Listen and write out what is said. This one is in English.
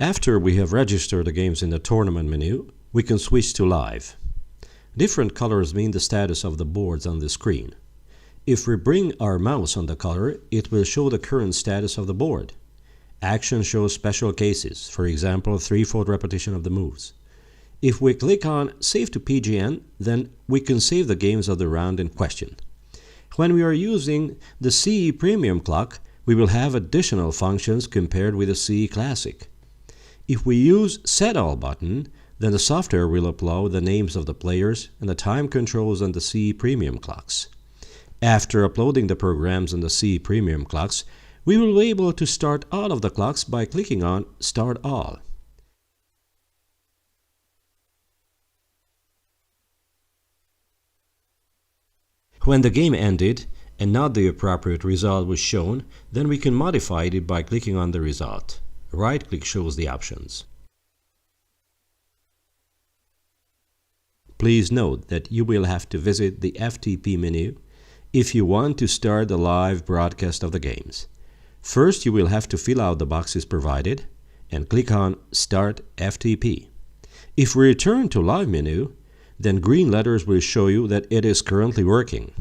After we have registered the games in the tournament menu, we can switch to live. Different colors mean the status of the boards on the screen. If we bring our mouse on the color, it will show the current status of the board. Action shows special cases, for example, 3/4 repetition of the moves. If we click on Save to PGN, then we can save the games of the round in question. When we are using the CE Premium clock, we will have additional functions compared with the CE Classic. If we use Set All button, then the software will upload the names of the players and the time controls on the CE Premium clocks. After uploading the programs on the CE Premium clocks, we will be able to start all of the clocks by clicking on Start All. When the game ended and not the appropriate result was shown, then we can modify it by clicking on the result. Right-click shows the options. Please note that you will have to visit the FTP menu if you want to start the live broadcast of the games. First, you will have to fill out the boxes provided and click on Start FTP. If we return to Live menu, then green letters will show you that it is currently working.